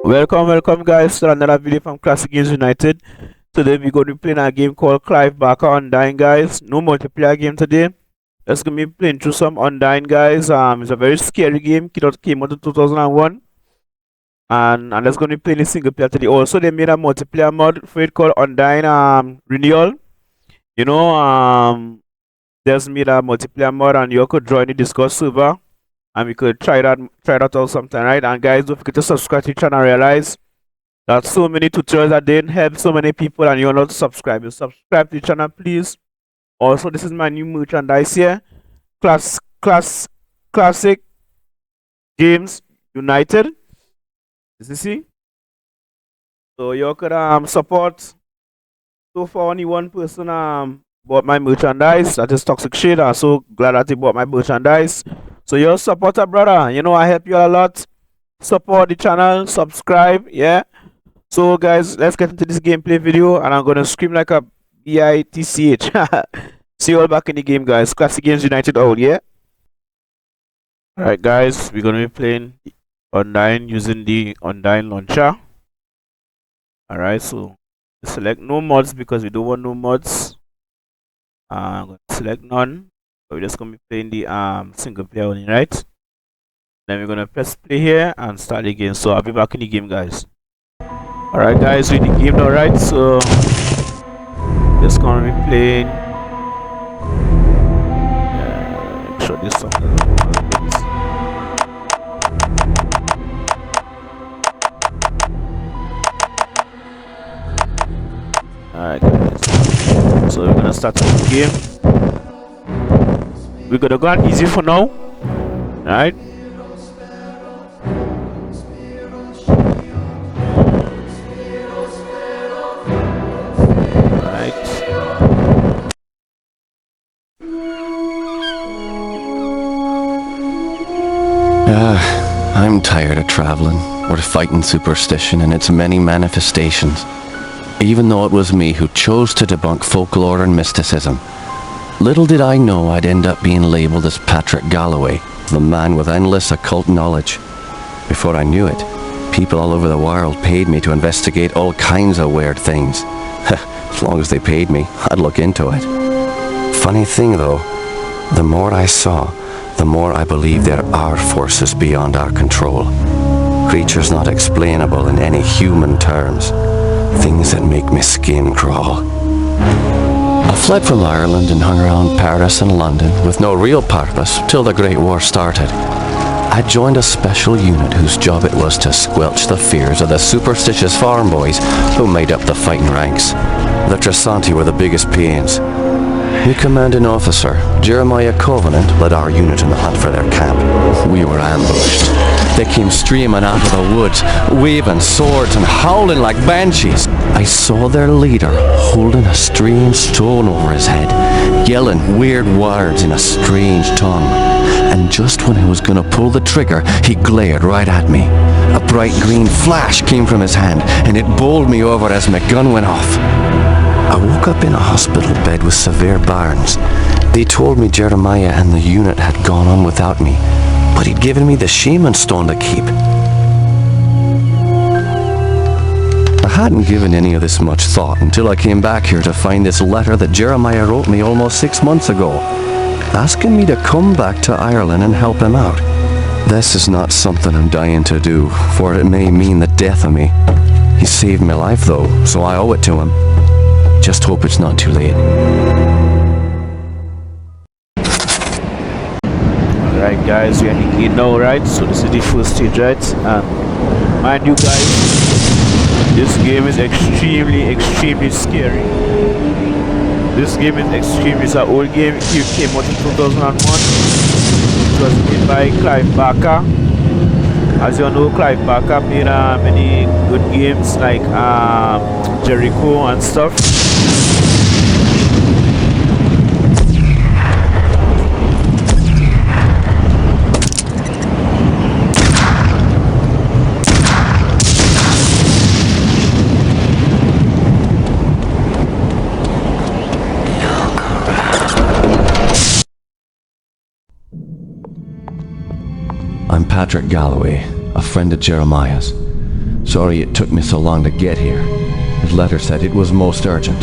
Welcome guys to another video from Classic Games United. Today we're going to be playing a game called Clive Barker Undying, guys. No multiplayer game today. Let's gonna be playing through some Undying, guys. It's a very scary game. Came out in 2001, and that's gonna be playing a single player today. Also, they made a multiplayer mod for it called Undying Renewal. You know, there's made a multiplayer mod, and you could join the Discord server. And we could try that out sometime, right? And guys, don't forget to subscribe to the channel. Realize that so many tutorials that didn't help so many people, and you're not subscribed. You subscribe to the channel, please. Also, this is my new merchandise here. Classic Games United. As you see, so you could support. So far, only one person bought my merchandise. That is Toxic Shade. I'm so glad that he bought my merchandise. So your supporter, brother, you know I help you a lot. Support the channel, subscribe, yeah. So guys, let's get into this gameplay video, and I'm gonna scream like a bitch. See you all back in the game, guys. Classic Games United all, yeah. Alright guys, we're gonna be playing Undying using the Undying launcher. Alright, so select no mods because we don't want no mods. I'm gonna select none. We're just gonna be playing the single player only, right? Then we're gonna press play here and start the game. So I'll be back in the game, guys. Alright guys, we're in the game now, right? So just gonna be playing. Make sure this song Alright guys. So we're gonna start the game. We're gonna go on easy for now, right? I'm tired of traveling, or fighting superstition and its many manifestations. Even though it was me who chose to debunk folklore and mysticism, little did I know I'd end up being labelled as Patrick Galloway, the man with endless occult knowledge. Before I knew it, people all over the world paid me to investigate all kinds of weird things. As long as they paid me, I'd look into it. Funny thing though, the more I saw, the more I believe there are forces beyond our control. Creatures not explainable in any human terms. Things that make my skin crawl. I fled from Ireland and hung around Paris and London with no real purpose till the Great War started. I joined a special unit whose job it was to squelch the fears of the superstitious farm boys who made up the fighting ranks. The Tresanti were the biggest pains. New commanding officer, Jeremiah Covenant, led our unit in the hunt for their camp. We were ambushed. They came streaming out of the woods, waving swords and howling like banshees. I saw their leader holding a strange stone over his head, yelling weird words in a strange tongue. And just when I was gonna pull the trigger, he glared right at me. A bright green flash came from his hand, and it bowled me over as my gun went off. I woke up in a hospital bed with severe burns. They told me Jeremiah and the unit had gone on without me, but he'd given me the shaman stone to keep. I hadn't given any of this much thought until I came back here to find this letter that Jeremiah wrote me almost 6 months ago, asking me to come back to Ireland and help him out. This is not something I'm dying to do, for it may mean the death of me. He saved my life though, so I owe it to him. Just hope it's not too late. Alright guys, we're in the game now, right? So this is the first stage, right? And mind you guys, this game is extremely scary. This game is extremely, it's an old game. It came out in 2001. It was made by Clive Barker. As you know, Clive Barker made many good games like Jericho and stuff. I'm Patrick Galloway, a friend of Jeremiah's. Sorry it took me so long to get here. His letter said it was most urgent.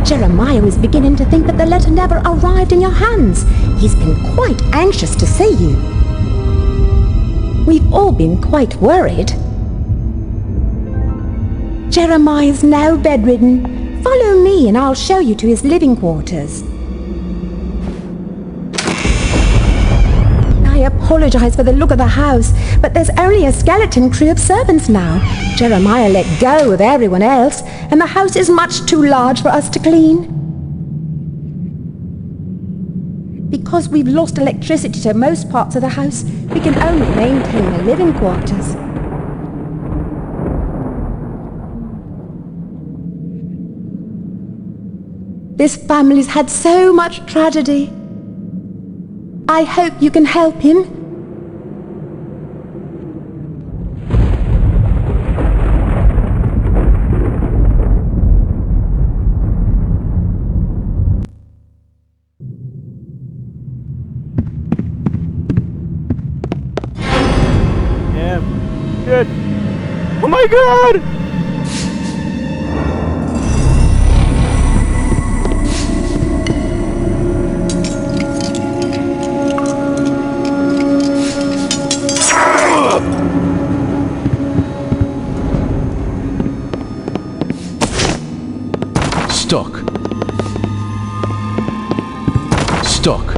Jeremiah is beginning to think that the letter never arrived in your hands. He's been quite anxious to see you. We've all been quite worried. Jeremiah's now bedridden. Follow me and I'll show you to his living quarters. I apologize for the look of the house, but there's only a skeleton crew of servants now. Jeremiah let go of everyone else, and the house is much too large for us to clean. Because we've lost electricity to most parts of the house, we can only maintain the living quarters. This family's had so much tragedy. I hope you can help him. Yeah. Shit. Oh my god! Stuck. Stuck.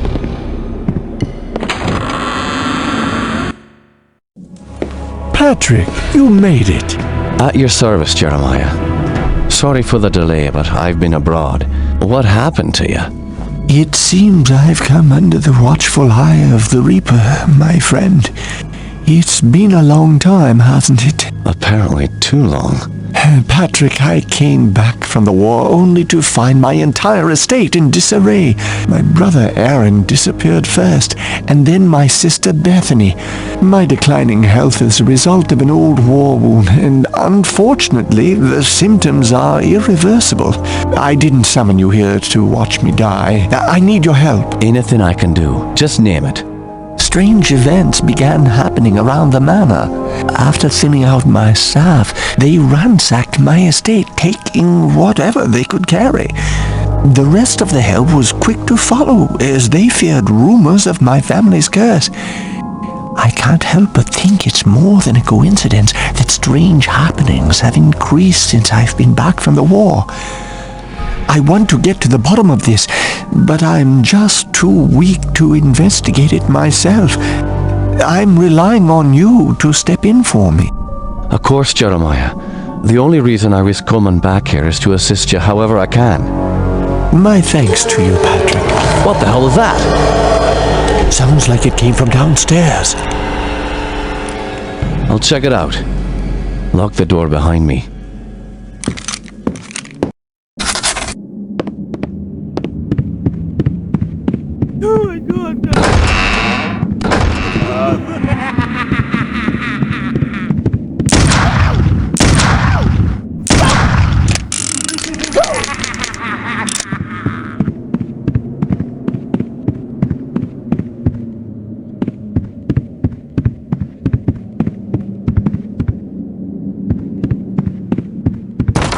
Patrick, you made it. At your service, Jeremiah. Sorry for the delay, but I've been abroad. What happened to you? It seems I've come under the watchful eye of the Reaper, my friend. It's been a long time, hasn't it? Apparently too long. Patrick, I came back from the war only to find my entire estate in disarray. My brother Aaron disappeared first, and then my sister Bethany. My declining health is a result of an old war wound, and unfortunately, the symptoms are irreversible. I didn't summon you here to watch me die. I need your help. Anything I can do. Just name it. Strange events began happening around the manor. After thinning out my staff, they ransacked my estate, taking whatever they could carry. The rest of the help was quick to follow, as they feared rumors of my family's curse. I can't help but think it's more than a coincidence that strange happenings have increased since I've been back from the war. I want to get to the bottom of this, but I'm just too weak to investigate it myself. I'm relying on you to step in for me. Of course, Jeremiah. The only reason I risk coming back here is to assist you however I can. My thanks to you, Patrick. What the hell is that? Sounds like it came from downstairs. I'll check it out. Lock the door behind me. Oh my god!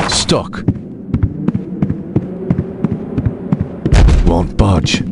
Stuck. Won't budge.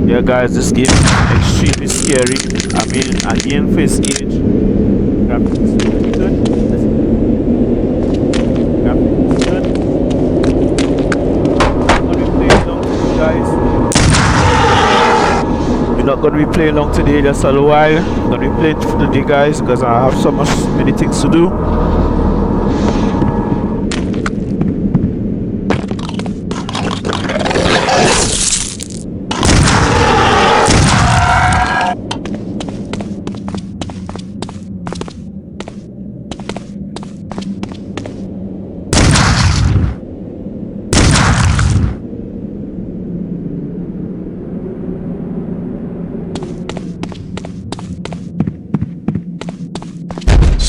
Yeah, guys, this game is extremely scary. I mean, again, for its age, graphics is really good. not gonna be playing long today, just a little while. I'm gonna be playing for today, guys, because I have so much many things to do.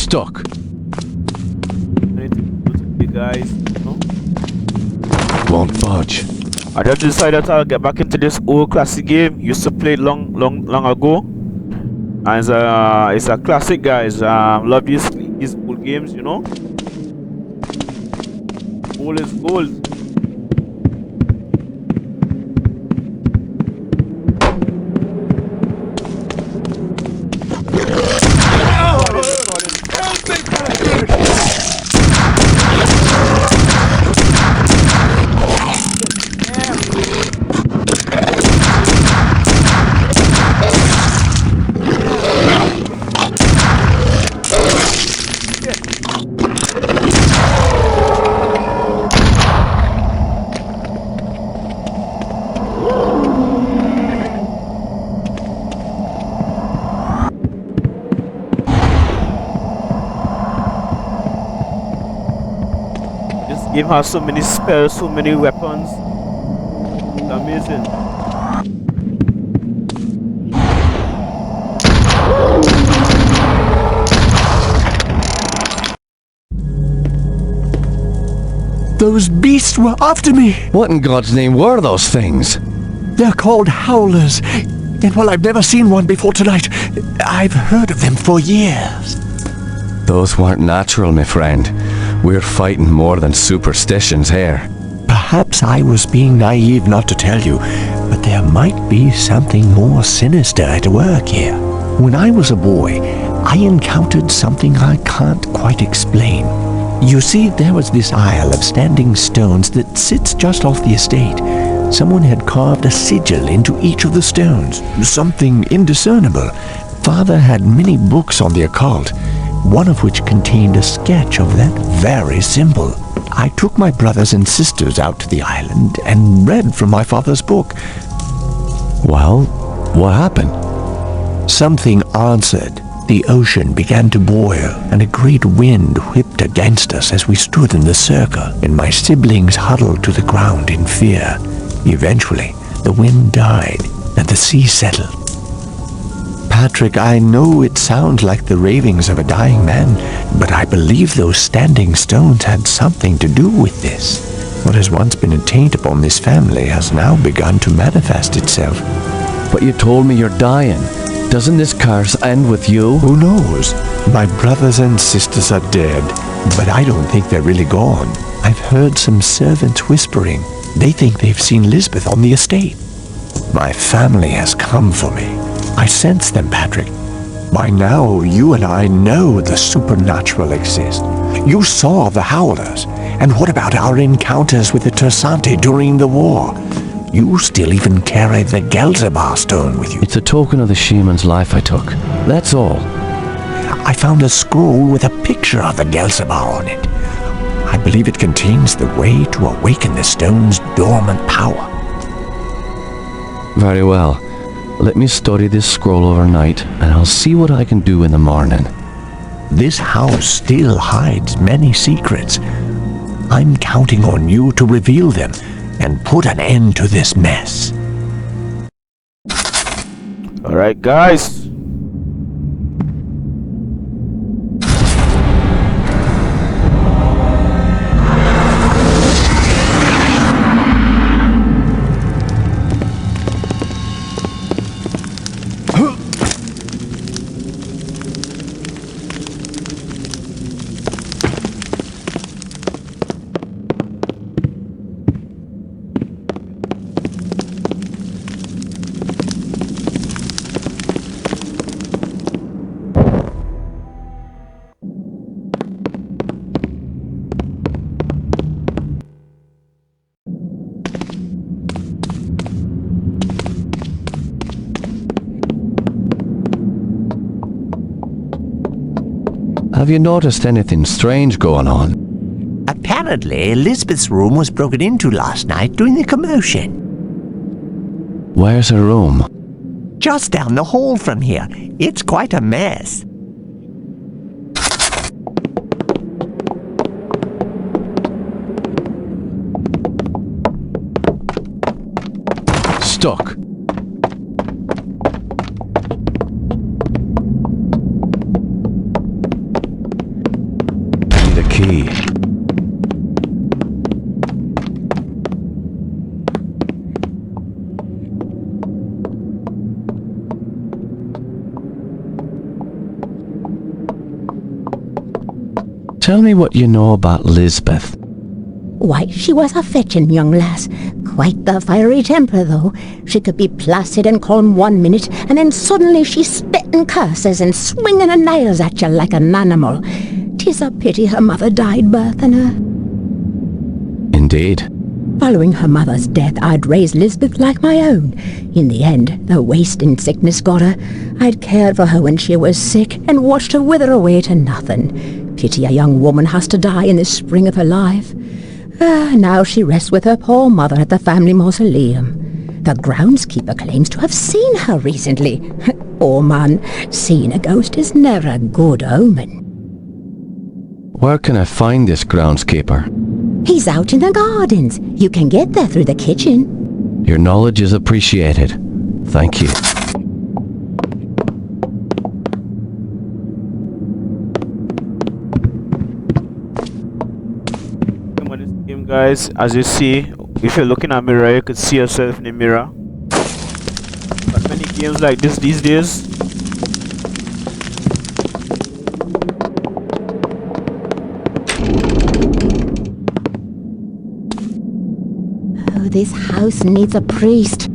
Stuck. Many things to do today, guys. You know? Won't budge. I just decided I'll get back into this old classic game. Used to play it long ago. And it's a classic, guys. Love these old games, you know. Gold is gold. This game has so many spells, so many weapons. It's amazing. Those beasts were after me. What in God's name were those things? They're called howlers. And while I've never seen one before tonight, I've heard of them for years. Those weren't natural, my friend. We're fighting more than superstitions here. Perhaps I was being naive not to tell you, but there might be something more sinister at work here. When I was a boy, I encountered something I can't quite explain. You see, there was this isle of standing stones that sits just off the estate. Someone had carved a sigil into each of the stones, something indiscernible. Father had many books on the occult, one of which contained a sketch of that very symbol. I took my brothers and sisters out to the island and read from my father's book. Well, what happened? Something answered. The ocean began to boil, and a great wind whipped against us as we stood in the circle, and my siblings huddled to the ground in fear. Eventually, the wind died, and the sea settled. Patrick, I know it sounds like the ravings of a dying man, but I believe those standing stones had something to do with this. What has once been a taint upon this family has now begun to manifest itself. But you told me you're dying. Doesn't this curse end with you? Who knows? My brothers and sisters are dead, but I don't think they're really gone. I've heard some servants whispering. They think they've seen Lisbeth on the estate. My family has come for me. I sense them, Patrick. By now, you and I know the supernatural exists. You saw the Howlers. And what about our encounters with the Tersante during the war? You still even carry the Gelzebah stone with you. It's a token of the shaman's life I took. That's all. I found a scroll with a picture of the Gelzebah on it. I believe it contains the way to awaken the stone's dormant power. Very well. Let me study this scroll overnight, and I'll see what I can do in the morning. This house still hides many secrets. I'm counting on you to reveal them and put an end to this mess. Alright, guys. Have you noticed anything strange going on? Apparently, Elizabeth's room was broken into last night during the commotion. Where's her room? Just down the hall from here. It's quite a mess. Stuck. Need a key. Tell me what you know about Lisbeth. Why, she was a fetching young lass. Quite the fiery temper, though. She could be placid and calm one minute, and then suddenly she's spitting curses and swinging her nails at you like an animal. 'Tis a pity her mother died birthing her. Indeed. Following her mother's death, I'd raised Lisbeth like my own. In the end, the wasting sickness got her. I'd cared for her when she was sick and watched her wither away to nothing. Pity a young woman has to die in the spring of her life. Now she rests with her poor mother at the family mausoleum. The groundskeeper claims to have seen her recently. Oh man, seeing a ghost is never a good omen. Where can I find this groundskeeper? He's out in the gardens. You can get there through the kitchen. Your knowledge is appreciated. Thank you. This game, guys, as you see, if you're looking at a mirror, you could see yourself in the mirror. But many games like this these days. Oh, this house needs a priest.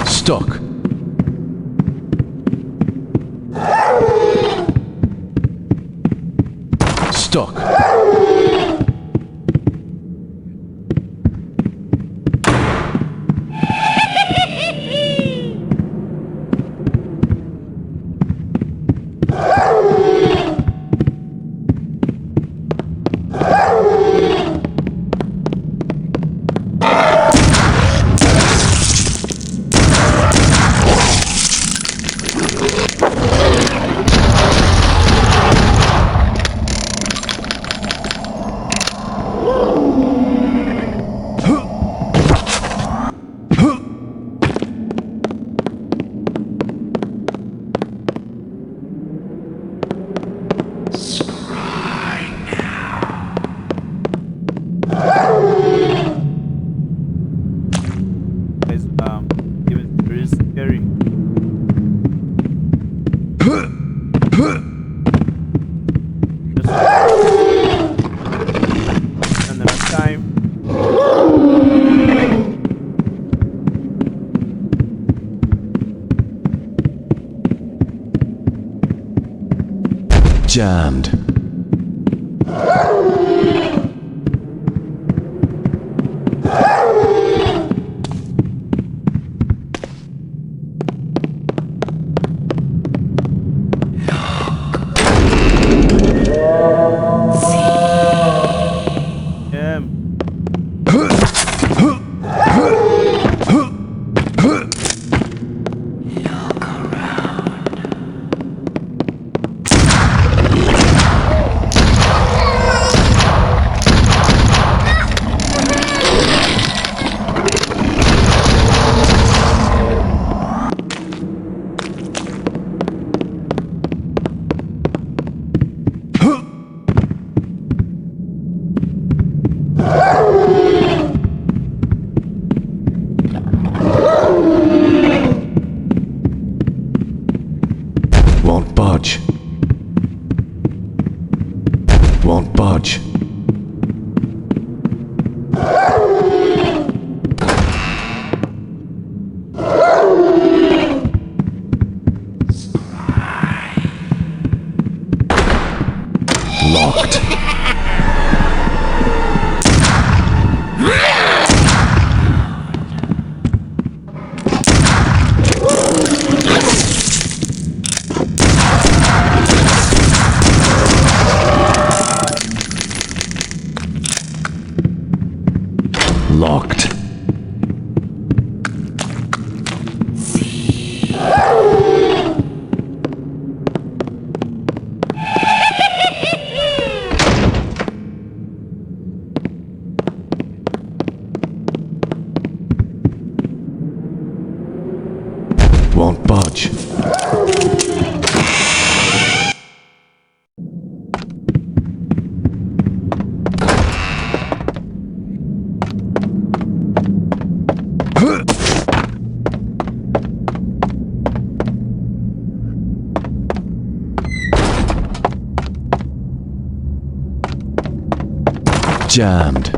Stuck. Stuck. Even very scary. Another time. Jammed. budge. Won't budge. Locked. Locked. Won't budge. Jammed.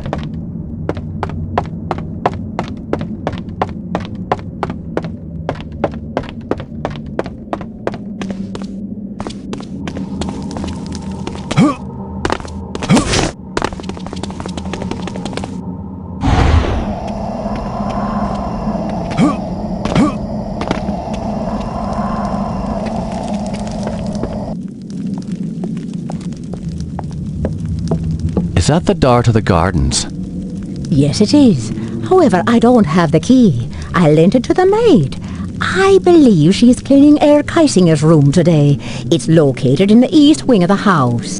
Is that the door to the gardens? Yes, it is. However, I don't have the key. I lent it to the maid. I believe she is cleaning Herr Keisinger's room today. It's located in the east wing of the house.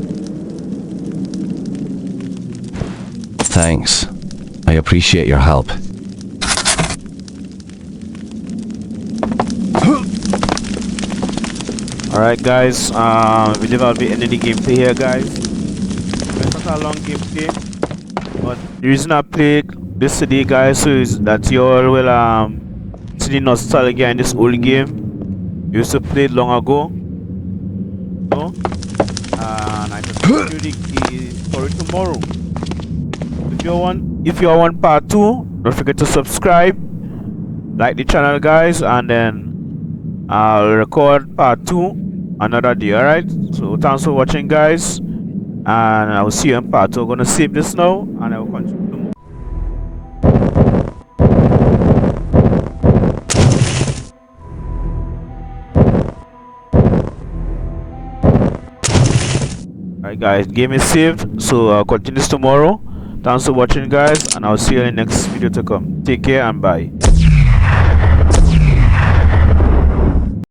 Thanks. I appreciate your help. Alright guys, I believe I'll be ending the gameplay here guys. It's not a long gameplay, but the reason I played this today guys so is that you all will see the nostalgia in this old game. You used to play it long ago. No? And I can show you the story tomorrow. If you want part 2, don't forget to subscribe, like the channel guys, and then I'll record part 2 another day. Alright, so thanks for watching guys, and I will see you in part 2. I'm gonna save this now and I will continue tomorrow. Alright guys, game is saved, so I'll continue this tomorrow. Thanks for watching guys, and I'll see you in the next video to come. Take care and bye.